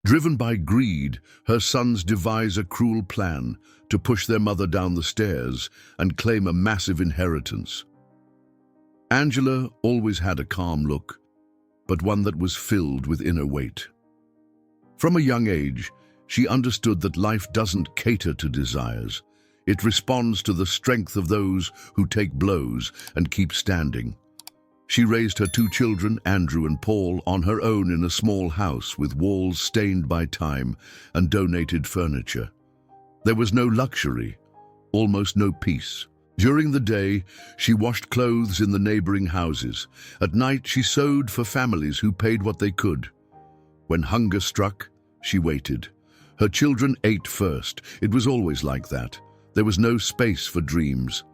Driven by greed, her sons devise a cruel plan to push their mother down the stairs and claim a massive inheritance. Angela always had a calm look, but one that was filled with inner weight. From a young age, she understood that life doesn't cater to desires. It responds to the strength of those who take blows and keep standing. She raised her two children, Andrew and Paul, on her own in a small house with walls stained by time and donated furniture. There was no luxury, almost no peace. During the day, she washed clothes in the neighboring houses. At night, she sewed for families who paid what they could. When hunger struck, she waited. Her children ate first. It was always like that. There was no space for dreams.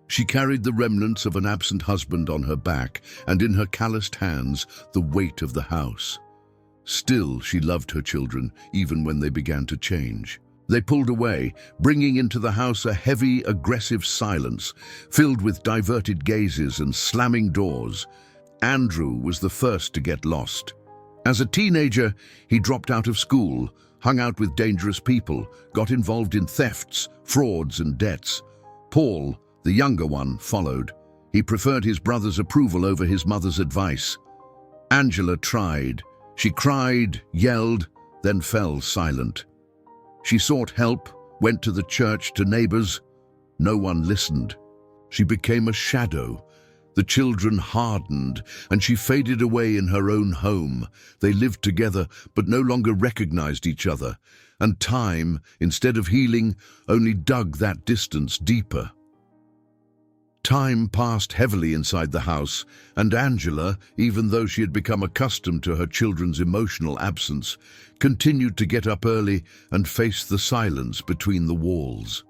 She carried the remnants of an absent husband on her back, and in her calloused hands, the weight of the house. Still, she loved her children, even when they began to change. They pulled away, bringing into the house a heavy, aggressive silence, filled with diverted gazes and slamming doors. Andrew was the first to get lost. As a teenager, he dropped out of school, hung out with dangerous people, got involved in thefts, frauds, and debts. Paul, the younger one, followed. He preferred his brother's approval over his mother's advice. Angela tried. She cried, yelled, then fell silent. She sought help, went to the church, to neighbors. No one listened. She became a shadow. The children hardened, and she faded away in her own home. They lived together, but no longer recognized each other. And time, instead of healing, only dug that distance deeper. Time passed heavily inside the house, and Angela, even though she had become accustomed to her children's emotional absence, continued to get up early and face the silence between the walls.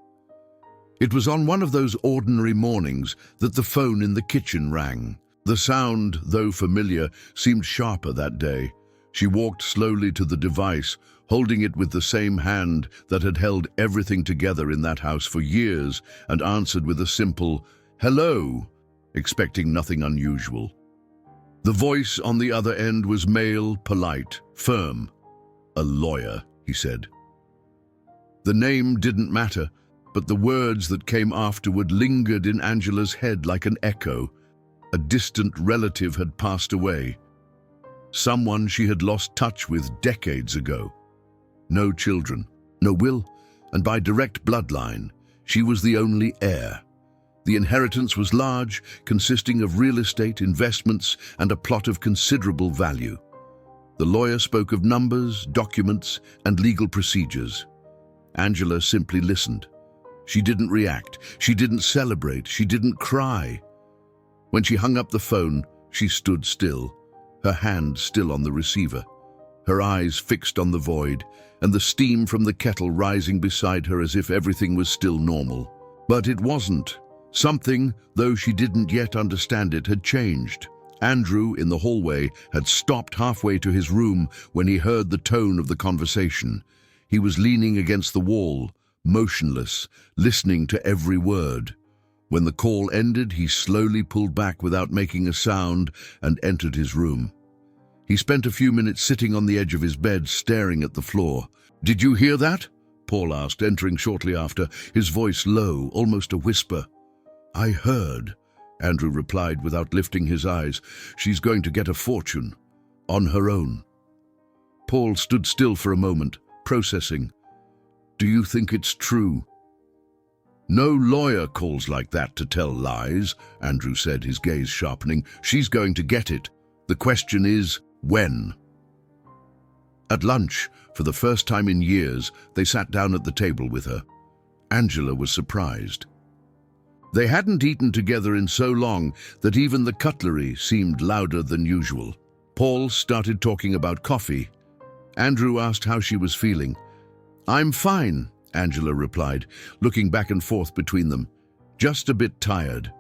It was on one of those ordinary mornings that the phone in the kitchen rang. The sound, though familiar, seemed sharper that day. She walked slowly to the device, holding it with the same hand that had held everything together in that house for years, and answered with a simple, "Hello," expecting nothing unusual. The voice on the other end was male, polite, firm. "A lawyer," he said. The name didn't matter, but the words that came afterward lingered in Angela's head like an echo. A distant relative had passed away. Someone she had lost touch with decades ago. No children, no will, and by direct bloodline, she was the only heir. The inheritance was large, consisting of real estate, investments, and a plot of considerable value. The lawyer spoke of numbers, documents, and legal procedures. Angela simply listened. She didn't react, she didn't celebrate, she didn't cry. When she hung up the phone, she stood still, her hand still on the receiver, her eyes fixed on the void, and the steam from the kettle rising beside her as if everything was still normal. But it wasn't. Something, though she didn't yet understand it, had changed. Andrew, in the hallway, had stopped halfway to his room when he heard the tone of the conversation. He was leaning against the wall, motionless, listening to every word. When the call ended, he slowly pulled back without making a sound and entered his room. He spent a few minutes sitting on the edge of his bed, staring at the floor. "Did you hear that?" Paul asked, entering shortly after, his voice low, almost a whisper. "I heard," Andrew replied without lifting his eyes. "She's going to get a fortune. On her own." Paul stood still for a moment, processing. "Do you think it's true?" "No lawyer calls like that to tell lies," Andrew said, his gaze sharpening. "She's going to get it. The question is, when?" At lunch, for the first time in years, they sat down at the table with her. Angela was surprised. They hadn't eaten together in so long that even the cutlery seemed louder than usual. Paul started talking about coffee. Andrew asked how she was feeling. "I'm fine," Angela replied, looking back and forth between them. "Just a bit tired."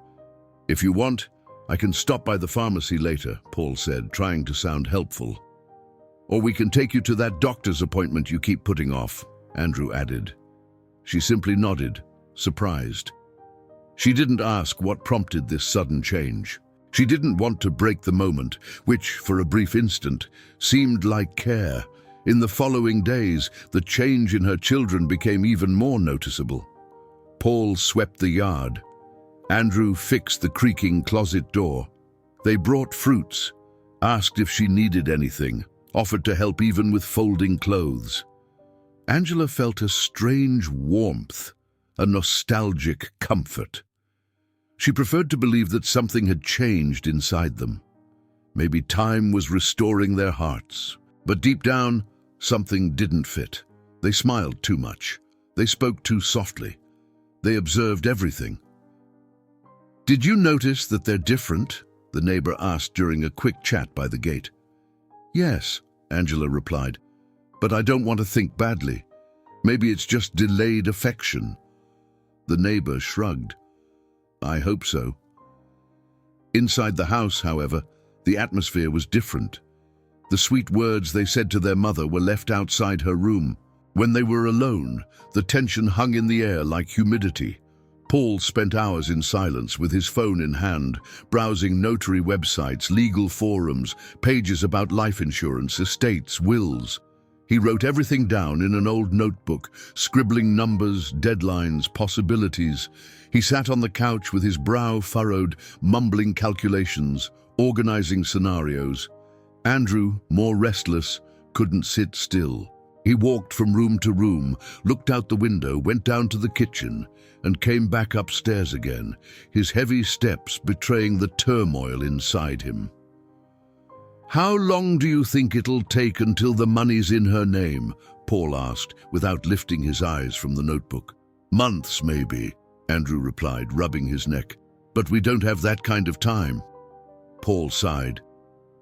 "If you want, I can stop by the pharmacy later," Paul said, trying to sound helpful. "Or we can take you to that doctor's appointment you keep putting off," Andrew added. She simply nodded, surprised. She didn't ask what prompted this sudden change. She didn't want to break the moment, which, for a brief instant, seemed like care. In the following days, the change in her children became even more noticeable. Paul swept the yard. Andrew fixed the creaking closet door. They brought fruits, asked if she needed anything, offered to help even with folding clothes. Angela felt a strange warmth, a nostalgic comfort. She preferred to believe that something had changed inside them. Maybe time was restoring their hearts. But deep down, something didn't fit. They smiled too much. They spoke too softly. They observed everything. "Did you notice that they're different?" the neighbor asked during a quick chat by the gate. "Yes," Angela replied, "but I don't want to think badly. Maybe it's just delayed affection." The neighbor shrugged. "I hope so." Inside the house, however, the atmosphere was different. The sweet words they said to their mother were left outside her room. When they were alone, the tension hung in the air like humidity. Paul spent hours in silence with his phone in hand, browsing notary websites, legal forums, pages about life insurance, estates, wills. He wrote everything down in an old notebook, scribbling numbers, deadlines, possibilities. He sat on the couch with his brow furrowed, mumbling calculations, organizing scenarios. Andrew, more restless, couldn't sit still. He walked from room to room, looked out the window, went down to the kitchen, and came back upstairs again, his heavy steps betraying the turmoil inside him. "How long do you think it'll take until the money's in her name?" Paul asked, without lifting his eyes from the notebook. "Months, maybe," Andrew replied, rubbing his neck. "But we don't have that kind of time." Paul sighed.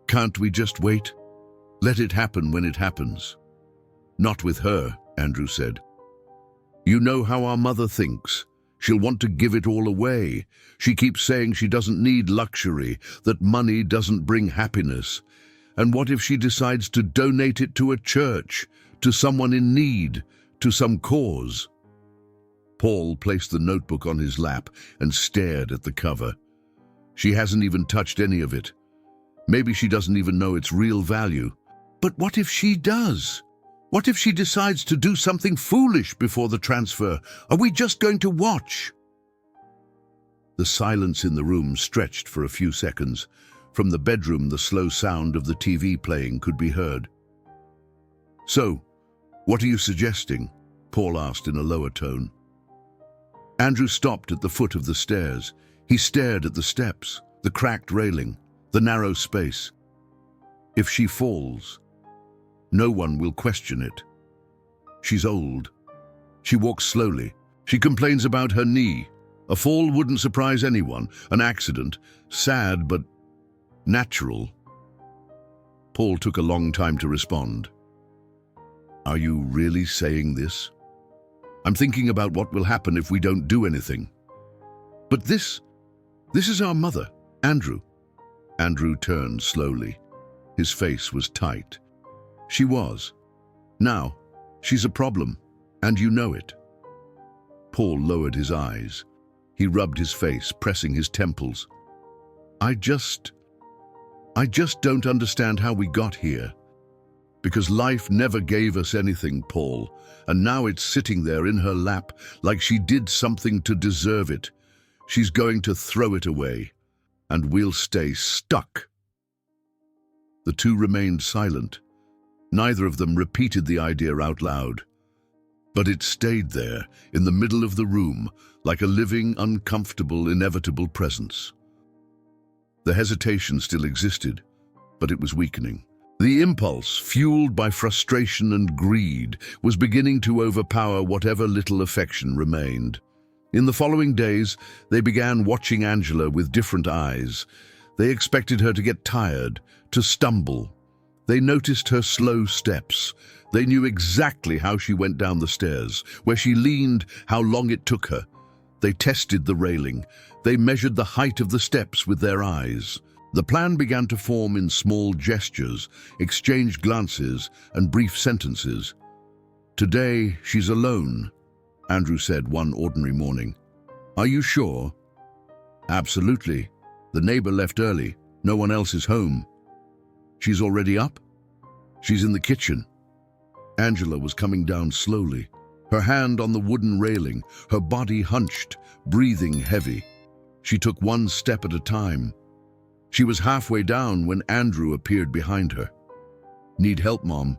"Can't we just wait? Let it happen when it happens." "Not with her," Andrew said. "You know how our mother thinks. She'll want to give it all away. She keeps saying she doesn't need luxury, that money doesn't bring happiness. And what if she decides to donate it to a church, to someone in need, to some cause?" Paul placed the notebook on his lap and stared at the cover. "She hasn't even touched any of it. Maybe she doesn't even know its real value. But what if she does? What if she decides to do something foolish before the transfer? Are we just going to watch?" The silence in the room stretched for a few seconds. From the bedroom, the slow sound of the TV playing could be heard. "So, what are you suggesting?" Paul asked in a lower tone. Andrew stopped at the foot of the stairs. He stared at the steps, the cracked railing, the narrow space. "If she falls, no one will question it. She's old. She walks slowly. She complains about her knee. A fall wouldn't surprise anyone. An accident. Sad, but natural." Paul took a long time to respond. "Are you really saying this?" "I'm thinking about what will happen if we don't do anything." "But this is our mother, Andrew." Andrew turned slowly. His face was tight. "She was. Now, she's a problem, and you know it." Paul lowered his eyes. He rubbed his face, pressing his temples. I just don't understand how we got here. Because life never gave us anything, Paul, and now it's sitting there in her lap like she did something to deserve it. She's going to throw it away, and we'll stay stuck." The two remained silent. Neither of them repeated the idea out loud. But it stayed there, in the middle of the room, like a living, uncomfortable, inevitable presence. The hesitation still existed, but it was weakening. The impulse, fueled by frustration and greed, was beginning to overpower whatever little affection remained. In the following days, they began watching Angela with different eyes. They expected her to get tired, to stumble. They noticed her slow steps. They knew exactly how she went down the stairs, where she leaned, how long it took her. They tested the railing. They measured the height of the steps with their eyes. The plan began to form in small gestures, exchanged glances, and brief sentences. "Today, she's alone," Andrew said one ordinary morning. "Are you sure?" "Absolutely. The neighbor left early. No one else is home." "She's already up?" "She's in the kitchen." Angela was coming down slowly, her hand on the wooden railing, her body hunched, breathing heavy. She took one step at a time. She was halfway down when Andrew appeared behind her. "Need help, Mom?"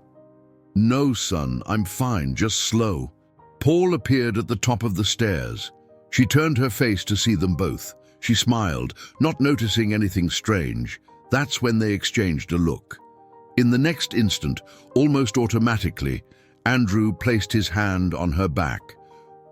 "No, son, I'm fine, just slow." Paul appeared at the top of the stairs. She turned her face to see them both. She smiled, not noticing anything strange. That's when they exchanged a look. In the next instant, almost automatically, Andrew placed his hand on her back.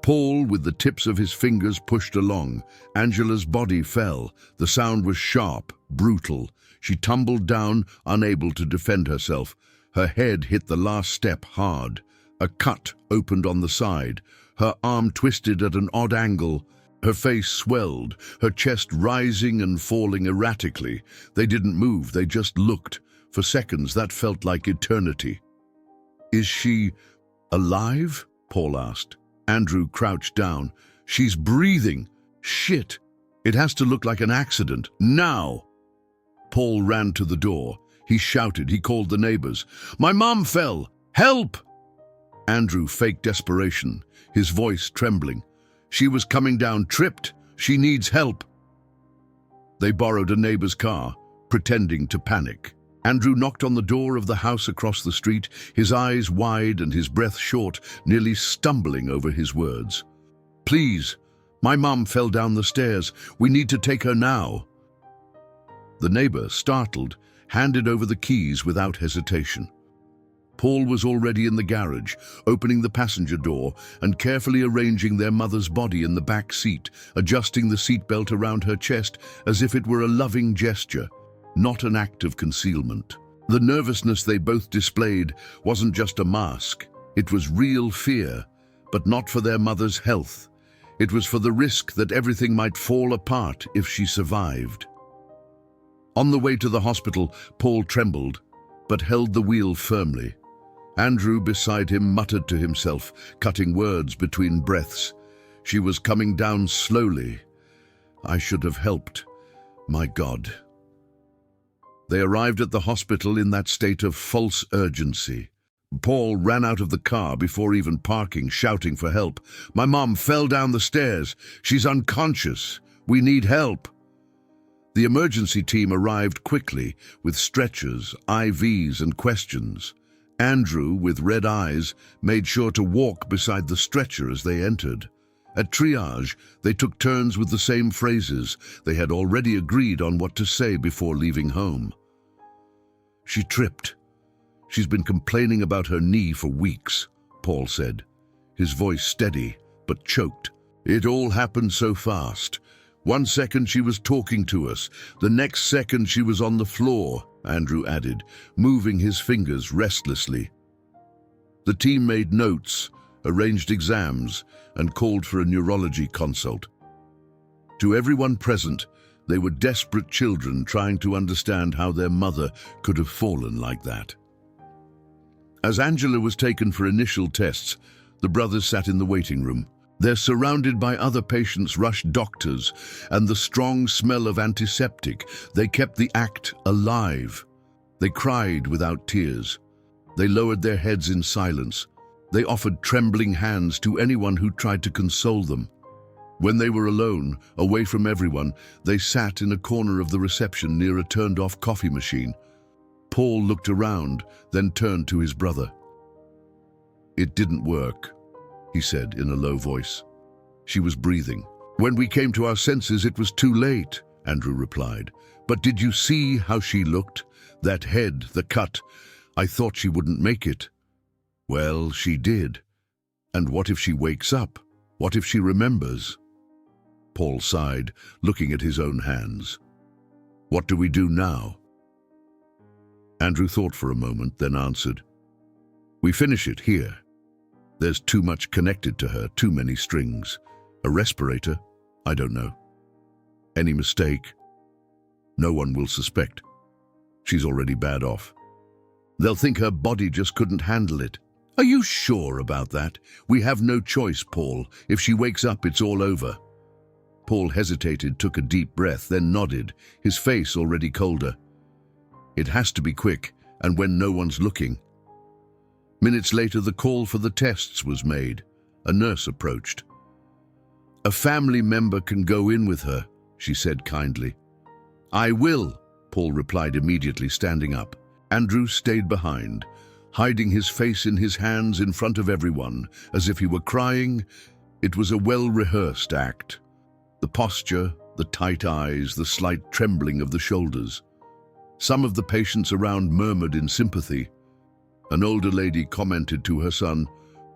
Paul, with the tips of his fingers, pushed along. Angela's body fell. The sound was sharp, brutal. She tumbled down, unable to defend herself. Her head hit the last step hard. A cut opened on the side. Her arm twisted at an odd angle. Her face swelled, her chest rising and falling erratically. They didn't move, they just looked. For seconds, that felt like eternity. "Is she alive?" Paul asked. Andrew crouched down. "She's breathing. Shit. It has to look like an accident. Now!" Paul ran to the door. He shouted. He called the neighbors. "My mom fell! Help!" Andrew faked desperation, his voice trembling. "She was coming down, tripped. She needs help." They borrowed a neighbor's car, pretending to panic. Andrew knocked on the door of the house across the street, his eyes wide and his breath short, nearly stumbling over his words. "Please, my mom fell down the stairs. We need to take her now." The neighbor, startled, handed over the keys without hesitation. Paul was already in the garage, opening the passenger door and carefully arranging their mother's body in the back seat, adjusting the seatbelt around her chest as if it were a loving gesture, not an act of concealment. The nervousness they both displayed wasn't just a mask. It was real fear, but not for their mother's health. It was for the risk that everything might fall apart if she survived. On the way to the hospital, Paul trembled, but held the wheel firmly. Andrew beside him muttered to himself, cutting words between breaths. She was coming down slowly. I should have helped. My God. They arrived at the hospital in that state of false urgency. Paul ran out of the car before even parking, shouting for help. "My mom fell down the stairs. She's unconscious. We need help." The emergency team arrived quickly with stretchers, IVs, and questions. Andrew, with red eyes, made sure to walk beside the stretcher as they entered. At triage, they took turns with the same phrases. They had already agreed on what to say before leaving home. "She tripped. She's been complaining about her knee for weeks," Paul said, his voice steady but choked. "It all happened so fast. One second she was talking to us, the next second she was on the floor," Andrew added, moving his fingers restlessly. The team made notes, arranged exams, and called for a neurology consult. To everyone present, they were desperate children trying to understand how their mother could have fallen like that. As Angela was taken for initial tests, the brothers sat in the waiting room. They're surrounded by other patients, rushed doctors, and the strong smell of antiseptic. They kept the act alive. They cried without tears. They lowered their heads in silence. They offered trembling hands to anyone who tried to console them. When they were alone, away from everyone, they sat in a corner of the reception near a turned-off coffee machine. Paul looked around, then turned to his brother. "It didn't work," he said in a low voice. "She was breathing. When we came to our senses, it was too late," Andrew replied. "But did you see how she looked? That head, the cut. I thought she wouldn't make it." "Well, she did. And what if she wakes up? What if she remembers?" Paul sighed, looking at his own hands. "What do we do now?" Andrew thought for a moment, then answered, "We finish it here. There's too much connected to her, too many strings. A respirator? I don't know. Any mistake? No one will suspect. She's already bad off. They'll think her body just couldn't handle it." "Are you sure about that?" "We have no choice, Paul. If she wakes up, it's all over." Paul hesitated, took a deep breath, then nodded, his face already colder. "It has to be quick, and when no one's looking." Minutes later, the call for the tests was made. A nurse approached. "A family member can go in with her," she said kindly. "I will," Paul replied immediately, standing up. Andrew stayed behind, hiding his face in his hands in front of everyone, as if he were crying. It was a well-rehearsed act. The posture, the tight eyes, the slight trembling of the shoulders. Some of the patients around murmured in sympathy. An older lady commented to her son,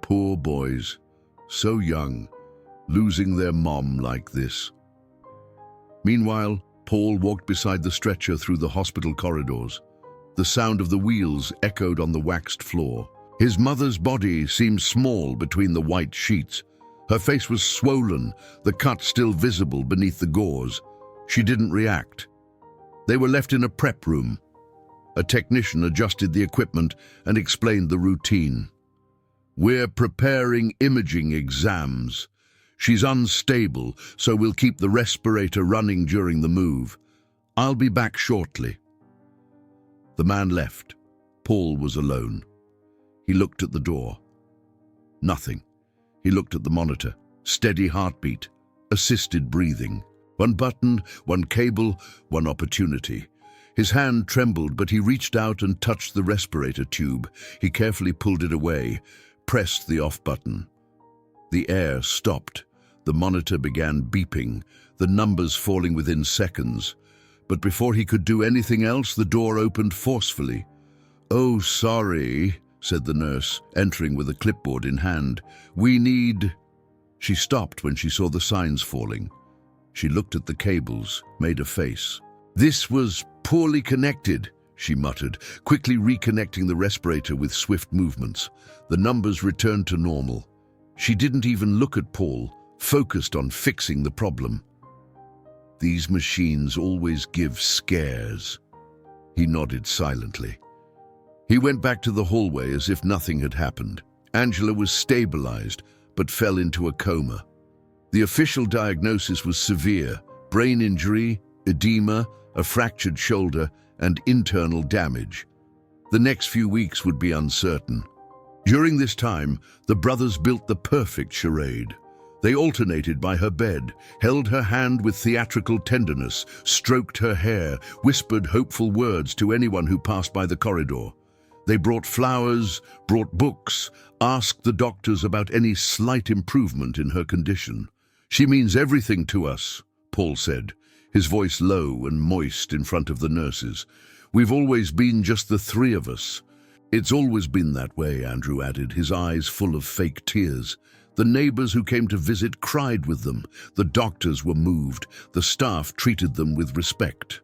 "Poor boys, so young, losing their mom like this." Meanwhile, Paul walked beside the stretcher through the hospital corridors. The sound of the wheels echoed on the waxed floor. His mother's body seemed small between the white sheets. Her face was swollen, the cut still visible beneath the gauze. She didn't react. They were left in a prep room. A technician adjusted the equipment and explained the routine. "We're preparing imaging exams. She's unstable, so we'll keep the respirator running during the move. I'll be back shortly." The man left. Paul was alone. He looked at the door. Nothing. He looked at the monitor. Steady heartbeat. Assisted breathing. One button, one cable, one opportunity. His hand trembled, but he reached out and touched the respirator tube. He carefully pulled it away, pressed the off button. The air stopped. The monitor began beeping, the numbers falling within seconds. But before he could do anything else, the door opened forcefully. "Oh, sorry," said the nurse, entering with a clipboard in hand. "We need—" She stopped when she saw the signs falling. She looked at the cables, made a face. "This was poorly connected," she muttered, quickly reconnecting the respirator with swift movements. The numbers returned to normal. She didn't even look at Paul, focused on fixing the problem. "These machines always give scares." He nodded silently. He went back to the hallway as if nothing had happened. Angela was stabilized, but fell into a coma. The official diagnosis was severe: brain injury, edema, a fractured shoulder, and internal damage. The next few weeks would be uncertain. During this time, the brothers built the perfect charade. They alternated by her bed, held her hand with theatrical tenderness, stroked her hair, whispered hopeful words to anyone who passed by the corridor. They brought flowers, brought books, asked the doctors about any slight improvement in her condition. "She means everything to us," Paul said, his voice low and moist in front of the nurses. "We've always been just the three of us." "It's always been that way," Andrew added, his eyes full of fake tears. The neighbors who came to visit cried with them. The doctors were moved. The staff treated them with respect.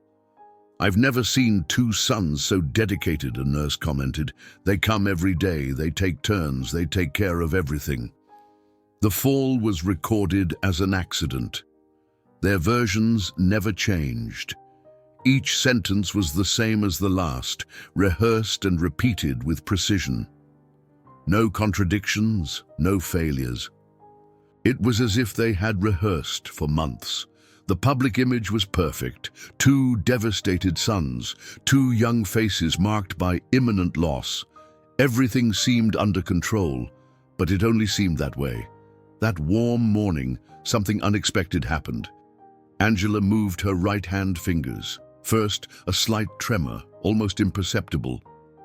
"I've never seen two sons so dedicated," a nurse commented. "They come every day, they take turns, they take care of everything." The fall was recorded as an accident. Their versions never changed. Each sentence was the same as the last, rehearsed and repeated with precision. No contradictions, no failures. It was as if they had rehearsed for months. The public image was perfect. Two devastated sons, two young faces marked by imminent loss. Everything seemed under control, but it only seemed that way. That warm morning, something unexpected happened. Angela moved her right-hand fingers. First, a slight tremor, almost imperceptible.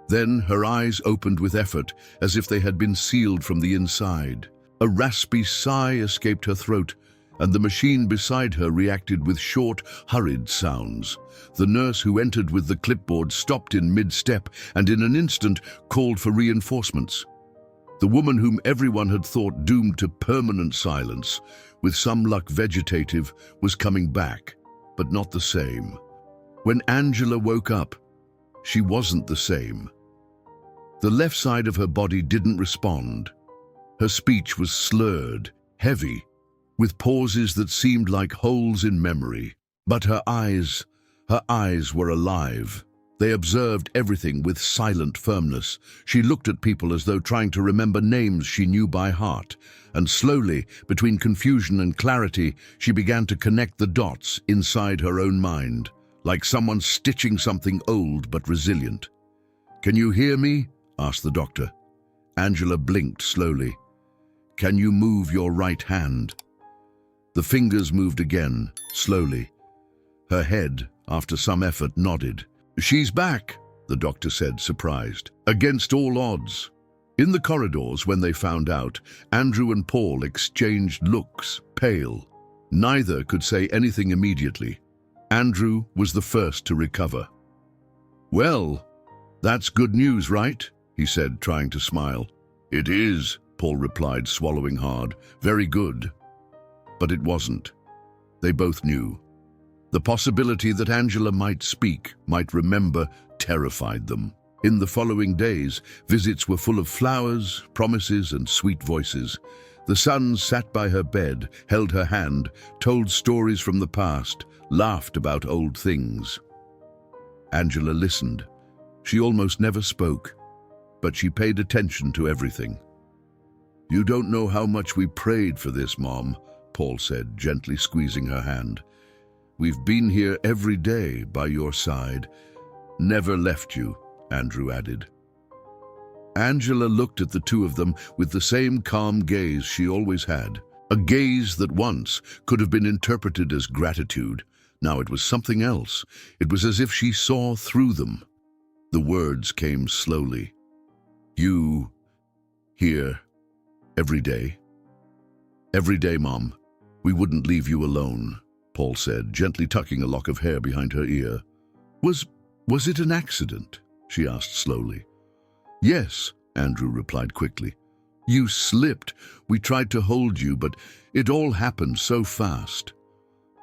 Then her eyes opened with effort, as if they had been sealed from the inside. A raspy sigh escaped her throat, and the machine beside her reacted with short, hurried sounds. The nurse who entered with the clipboard stopped in mid-step and in an instant called for reinforcements. The woman whom everyone had thought doomed to permanent silence, with some luck vegetative, was coming back, but not the same. When Angela woke up, she wasn't the same. The left side of her body didn't respond. Her speech was slurred, heavy, with pauses that seemed like holes in memory. But her eyes were alive. They observed everything with silent firmness. She looked at people as though trying to remember names she knew by heart. And slowly, between confusion and clarity, she began to connect the dots inside her own mind, like someone stitching something old but resilient. "Can you hear me?" asked the doctor. Angela blinked slowly. "Can you move your right hand?" The fingers moved again, slowly. Her head, after some effort, nodded. "She's back," the doctor said, surprised. "Against all odds." In the corridors, when they found out, Andrew and Paul exchanged looks, pale. Neither could say anything immediately. Andrew was the first to recover. "Well, that's good news, right?" he said, trying to smile. "It is," Paul replied, swallowing hard. "Very good." But it wasn't. They both knew. The possibility that Angela might speak, might remember, terrified them. In the following days, visits were full of flowers, promises, and sweet voices. The sons sat by her bed, held her hand, told stories from the past, laughed about old things. Angela listened. She almost never spoke, but she paid attention to everything. "You don't know how much we prayed for this, Mom," Paul said, gently squeezing her hand. "We've been here every day by your side. Never left you," Andrew added. Angela looked at the two of them with the same calm gaze she always had. A gaze that once could have been interpreted as gratitude. Now it was something else. It was as if she saw through them. The words came slowly. "You here every day?" "Every day, Mom. We wouldn't leave you alone," Paul said, gently tucking a lock of hair behind her ear. Was it an accident?" she asked slowly. "Yes," Andrew replied quickly. "You slipped. We tried to hold you, but it all happened so fast."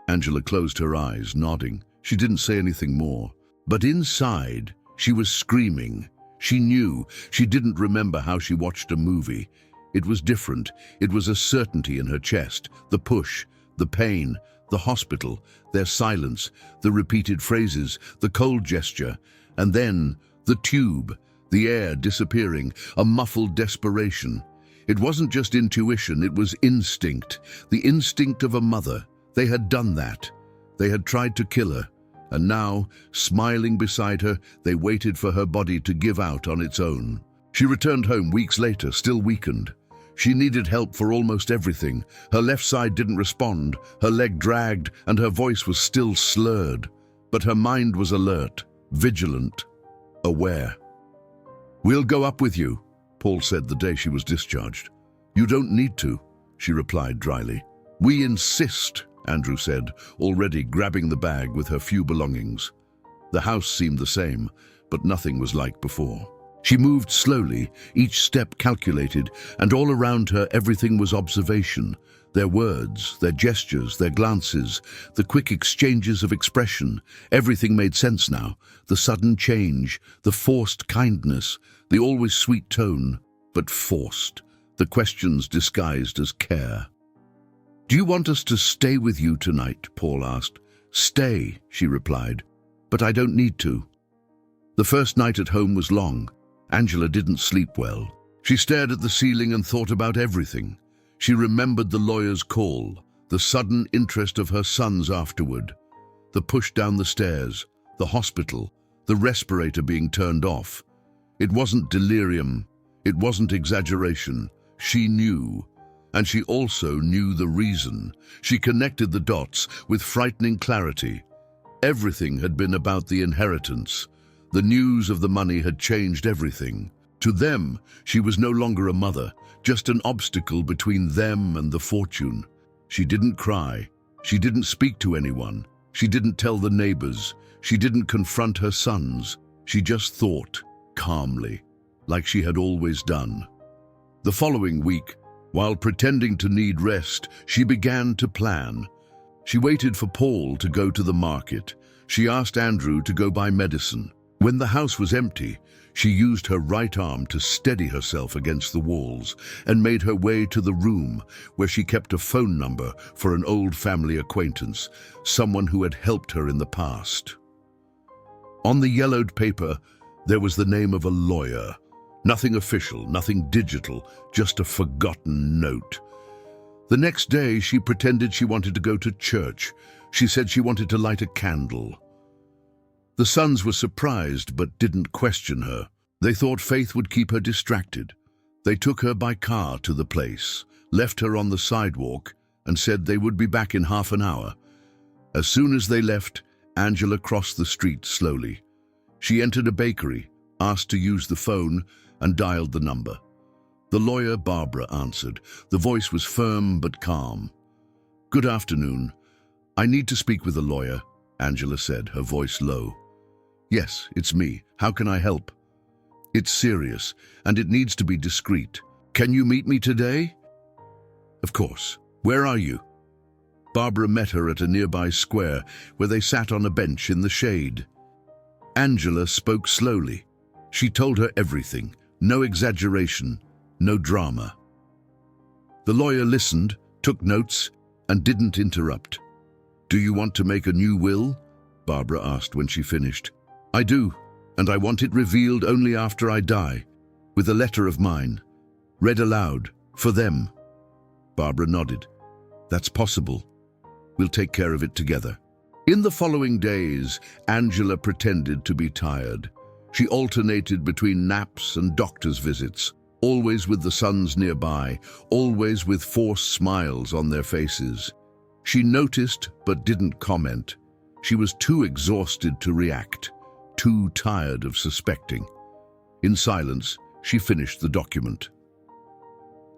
Angela closed her eyes, nodding. She didn't say anything more. But inside, she was screaming. She knew. She didn't remember how she watched a movie. It was different. It was a certainty in her chest. The push, the pain, the hospital, their silence, the repeated phrases, the cold gesture, and then the tube, the air disappearing, a muffled desperation. It wasn't just intuition, it was instinct, the instinct of a mother. They had done that. They had tried to kill her, and now, smiling beside her, they waited for her body to give out on its own. She returned home weeks later, still weakened. She needed help for almost everything. Her left side didn't respond, her leg dragged, and her voice was still slurred. But her mind was alert, vigilant, aware. "We'll go up with you," Paul said the day she was discharged. "You don't need to," she replied dryly. "We insist," Andrew said, already grabbing the bag with her few belongings. The house seemed the same, but nothing was like before. She moved slowly, each step calculated, and all around her everything was observation. Their words, their gestures, their glances, the quick exchanges of expression. Everything made sense now. The sudden change, the forced kindness, the always sweet tone, but forced. The questions disguised as care. "Do you want us to stay with you tonight?" Paul asked. "Stay," she replied, "but I don't need to." The first night at home was long. Angela didn't sleep well. She stared at the ceiling and thought about everything. She remembered the lawyer's call, the sudden interest of her sons afterward, the push down the stairs, the hospital, the respirator being turned off. It wasn't delirium. It wasn't exaggeration. She knew. And she also knew the reason. She connected the dots with frightening clarity. Everything had been about the inheritance. The news of the money had changed everything. To them, she was no longer a mother, just an obstacle between them and the fortune. She didn't cry. She didn't speak to anyone. She didn't tell the neighbors. She didn't confront her sons. She just thought, calmly, like she had always done. The following week, while pretending to need rest, she began to plan. She waited for Paul to go to the market. She asked Andrew to go buy medicine. When the house was empty, she used her right arm to steady herself against the walls and made her way to the room where she kept a phone number for an old family acquaintance, someone who had helped her in the past. On the yellowed paper, there was the name of a lawyer. Nothing official, nothing digital, just a forgotten note. The next day, she pretended she wanted to go to church. She said she wanted to light a candle. The sons were surprised but didn't question her. They thought faith would keep her distracted. They took her by car to the place, left her on the sidewalk, and said they would be back in half an hour. As soon as they left, Angela crossed the street slowly. She entered a bakery, asked to use the phone, and dialed the number. The lawyer, Barbara, answered. The voice was firm but calm. "Good afternoon. I need to speak with a lawyer," Angela said, her voice low. "Yes, it's me. How can I help?" "It's serious, and it needs to be discreet. Can you meet me today?" "Of course. Where are you?" Barbara met her at a nearby square where they sat on a bench in the shade. Angela spoke slowly. She told her everything, no exaggeration, no drama. The lawyer listened, took notes, and didn't interrupt. "Do you want to make a new will?" Barbara asked when she finished. "I do, and I want it revealed only after I die, with a letter of mine, read aloud, for them." Barbara nodded. "That's possible. We'll take care of it together." In the following days, Angela pretended to be tired. She alternated between naps and doctor's visits, always with the sons nearby, always with forced smiles on their faces. She noticed but didn't comment. She was too exhausted to react, too tired of suspecting. In silence, she finished the document.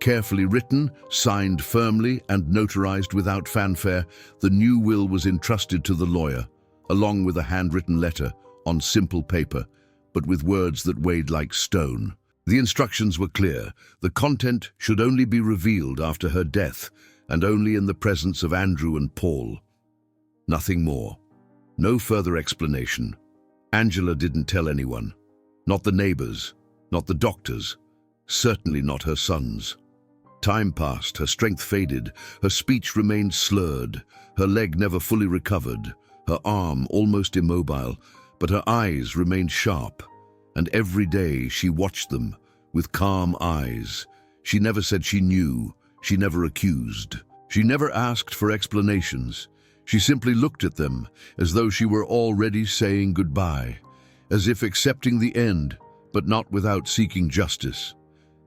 Carefully written, signed firmly, and notarized without fanfare, the new will was entrusted to the lawyer, along with a handwritten letter on simple paper, but with words that weighed like stone. The instructions were clear. The content should only be revealed after her death, and only in the presence of Andrew and Paul. Nothing more. No further explanation. Angela didn't tell anyone. Not the neighbors, not the doctors, certainly not her sons. Time passed, her strength faded, her speech remained slurred, her leg never fully recovered, her arm almost immobile, but her eyes remained sharp, and every day she watched them with calm eyes. She never said she knew, she never accused, she never asked for explanations. She simply looked at them as though she were already saying goodbye, as if accepting the end, but not without seeking justice.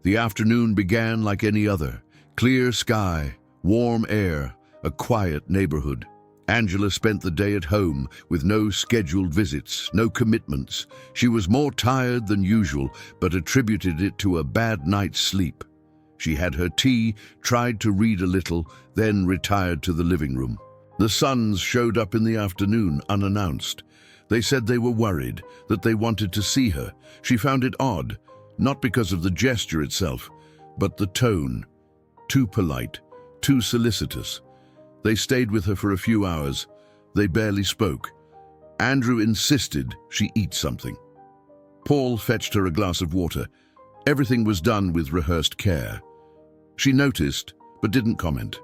The afternoon began like any other. Clear sky, warm air, a quiet neighborhood. Angela spent the day at home with no scheduled visits, no commitments. She was more tired than usual, but attributed it to a bad night's sleep. She had her tea, tried to read a little, then retired to the living room. The sons showed up in the afternoon, unannounced. They said they were worried, that they wanted to see her. She found it odd. Not because of the gesture itself, but the tone. Too polite, too solicitous. They stayed with her for a few hours. They barely spoke. Andrew insisted she eat something. Paul fetched her a glass of water. Everything was done with rehearsed care. She noticed, but didn't comment.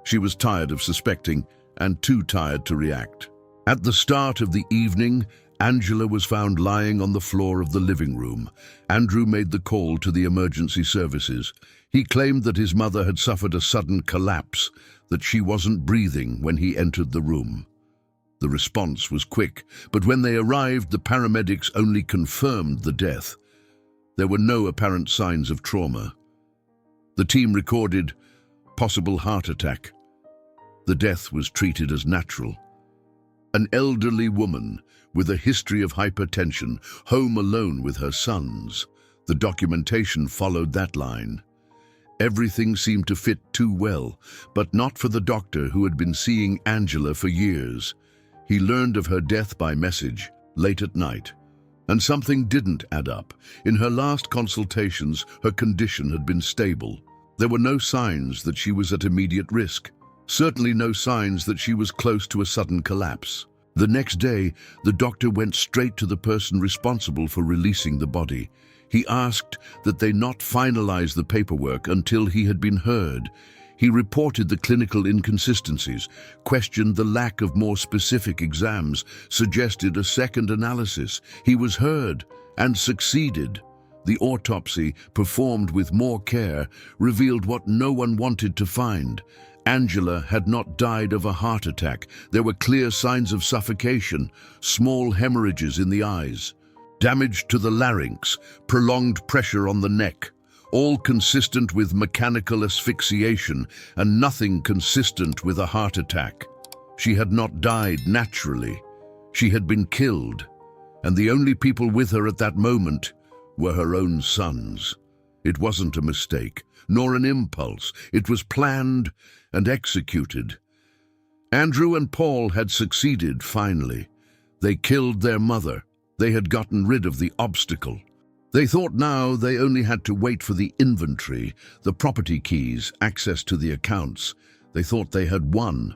She was tired of suspecting and too tired to react. At the start of the evening, Angela was found lying on the floor of the living room. Andrew made the call to the emergency services. He claimed that his mother had suffered a sudden collapse, that she wasn't breathing when he entered the room. The response was quick, but when they arrived, the paramedics only confirmed the death. There were no apparent signs of trauma. The team recorded possible heart attack. The death was treated as natural. An elderly woman with a history of hypertension, home alone with her sons. The documentation followed that line. Everything seemed to fit too well, but not for the doctor who had been seeing Angela for years. He learned of her death by message, late at night. And something didn't add up. In her last consultations, her condition had been stable. There were no signs that she was at immediate risk. Certainly no signs that she was close to a sudden collapse. The next day, the doctor went straight to the person responsible for releasing the body. He asked that they not finalize the paperwork until he had been heard. He reported the clinical inconsistencies, questioned the lack of more specific exams, suggested a second analysis. He was heard and succeeded. The autopsy, performed with more care, revealed what no one wanted to find. Angela had not died of a heart attack. There were clear signs of suffocation, small hemorrhages in the eyes, damage to the larynx, prolonged pressure on the neck. all consistent with mechanical asphyxiation and nothing consistent with a heart attack. She had not died naturally. She had been killed, and the only people with her at that moment were her own sons. It wasn't a mistake, nor an impulse. It was planned and executed. Andrew and Paul had succeeded finally. They killed their mother. They had gotten rid of the obstacle. They thought now they only had to wait for the inventory, the property keys, access to the accounts. They thought they had won.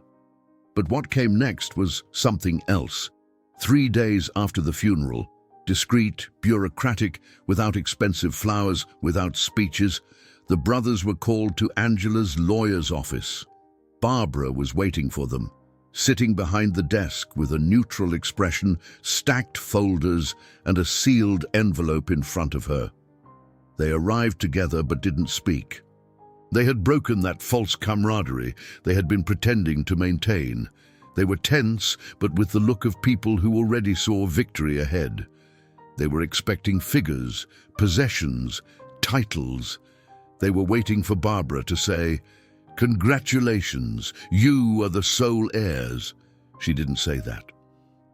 But what came next was something else. 3 days after the funeral, discreet, bureaucratic, without expensive flowers, without speeches, the brothers were called to Angela's lawyer's office. Barbara was waiting for them, sitting behind the desk with a neutral expression, stacked folders, and a sealed envelope in front of her. They arrived together but didn't speak. They had broken that false camaraderie they had been pretending to maintain. They were tense, but with the look of people who already saw victory ahead. They were expecting figures, possessions, titles. They were waiting for Barbara to say, "Congratulations, you are the sole heirs." She didn't say that.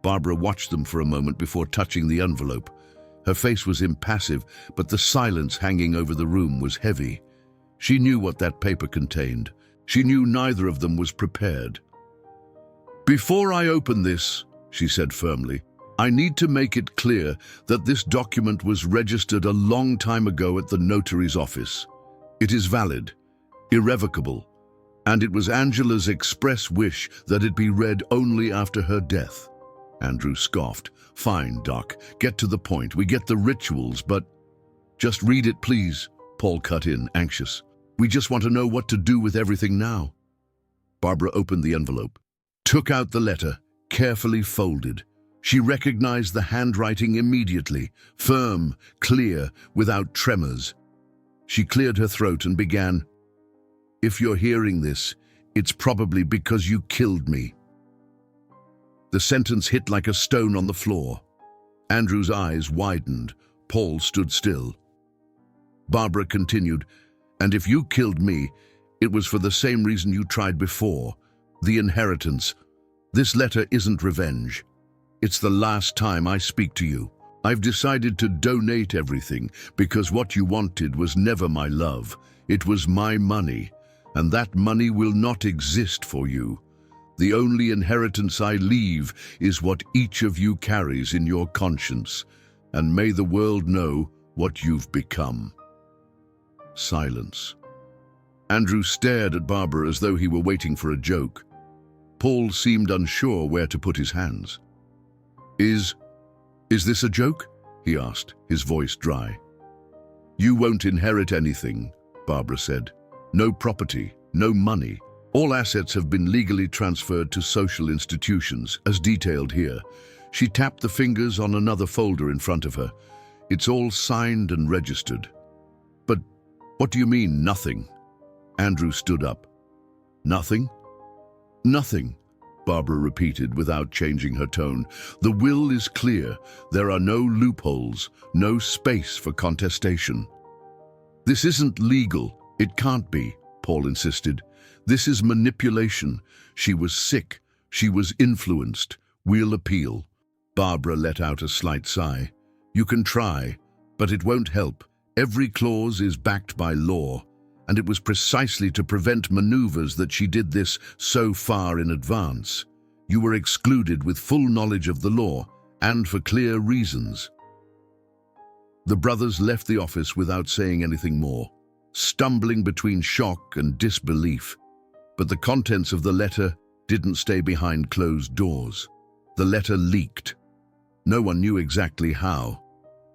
Barbara watched them for a moment before touching the envelope. Her face was impassive, but the silence hanging over the room was heavy. She knew what that paper contained. She knew neither of them was prepared. "Before I open this," she said firmly, "I need to make it clear that this document was registered a long time ago at the notary's office. It is valid, irrevocable, and it was Angela's express wish that it be read only after her death." Andrew scoffed. "Fine, Doc, get to the point. We get the rituals, but—" "Just read it, please," Paul cut in, anxious. "We just want to know what to do with everything now." Barbara opened the envelope, took out the letter, carefully folded. She recognized the handwriting immediately, firm, clear, without tremors. She cleared her throat and began, "If you're hearing this, it's probably because you killed me." The sentence hit like a stone on the floor. Andrew's eyes widened. Paul stood still. Barbara continued, "And if you killed me, it was for the same reason you tried before, the inheritance. This letter isn't revenge. It's the last time I speak to you. I've decided to donate everything because what you wanted was never my love. It was my money, and that money will not exist for you. The only inheritance I leave is what each of you carries in your conscience, and may the world know what you've become." Silence. Andrew stared at Barbara as though he were waiting for a joke. Paul seemed unsure where to put his hands. Is this a joke?" he asked, his voice dry. "You won't inherit anything," Barbara said. "No property, no money. All assets have been legally transferred to social institutions, as detailed here." She tapped the fingers on another folder in front of her. "It's all signed and registered." "But what do you mean, nothing?" Andrew stood up. "Nothing?" "Nothing," Barbara repeated without changing her tone. "The will is clear. There are no loopholes, no space for contestation." "This isn't legal. It can't be," Paul insisted. "This is manipulation. She was sick. She was influenced. We'll appeal." Barbara let out a slight sigh. "You can try, but it won't help. Every clause is backed by law, and it was precisely to prevent maneuvers that she did this so far in advance. You were excluded with full knowledge of the law, and for clear reasons." The brothers left the office without saying anything more, stumbling between shock and disbelief. But the contents of the letter didn't stay behind closed doors. The letter leaked. No one knew exactly how.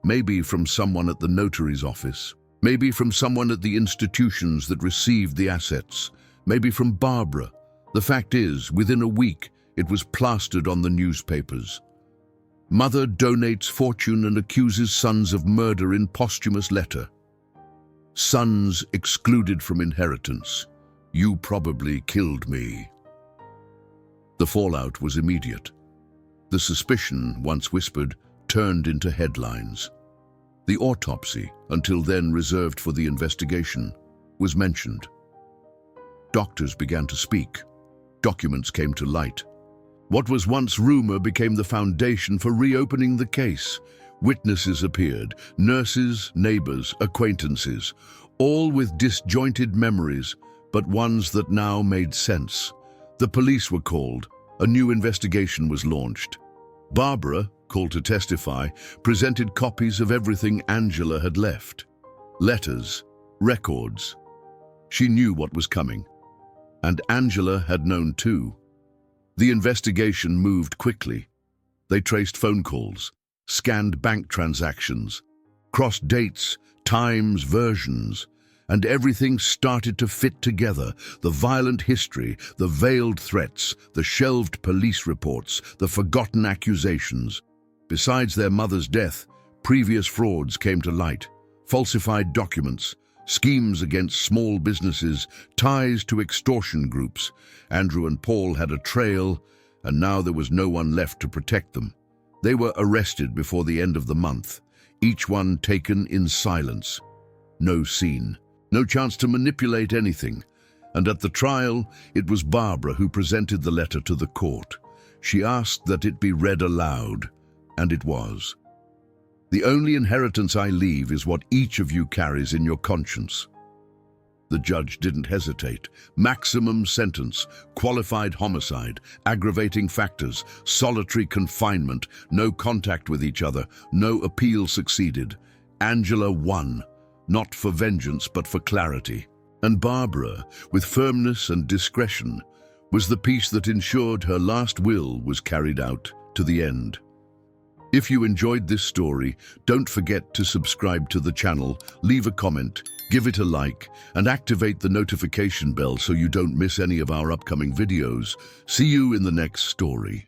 Maybe from someone at the notary's office. Maybe from someone at the institutions that received the assets. Maybe from Barbara. The fact is, within a week, it was plastered on the newspapers. "Mother donates fortune and accuses sons of murder in posthumous letter. Sons excluded from inheritance. You probably killed me." The fallout was immediate. The suspicion, once whispered, turned into headlines. The autopsy, until then reserved for the investigation, was mentioned. Doctors began to speak. Documents came to light. What was once rumor became the foundation for reopening the case. Witnesses appeared, nurses, neighbors, acquaintances, all with disjointed memories, but ones that now made sense. The police were called. A new investigation was launched. Barbara, called to testify, presented copies of everything Angela had left. Letters, records. She knew what was coming. And Angela had known too. The investigation moved quickly. They traced phone calls, scanned bank transactions, crossed dates, times, versions, and everything started to fit together. The violent history, the veiled threats, the shelved police reports, the forgotten accusations. Besides their mother's death, previous frauds came to light, falsified documents, schemes against small businesses, ties to extortion groups. Andrew and Paul had a trail, and now there was no one left to protect them. They were arrested before the end of the month, each one taken in silence. No scene, no chance to manipulate anything. And at the trial, it was Barbara who presented the letter to the court. She asked that it be read aloud, and it was. The only inheritance I leave is what each of you carries in your conscience. The judge didn't hesitate. Maximum sentence, qualified homicide, aggravating factors, solitary confinement, no contact with each other, no appeal succeeded. Angela won, not for vengeance but for clarity. And Barbara, with firmness and discretion, was the piece that ensured her last will was carried out to the end. If you enjoyed this story, don't forget to subscribe to the channel, leave a comment, give it a like, and activate the notification bell so you don't miss any of our upcoming videos. See you in the next story.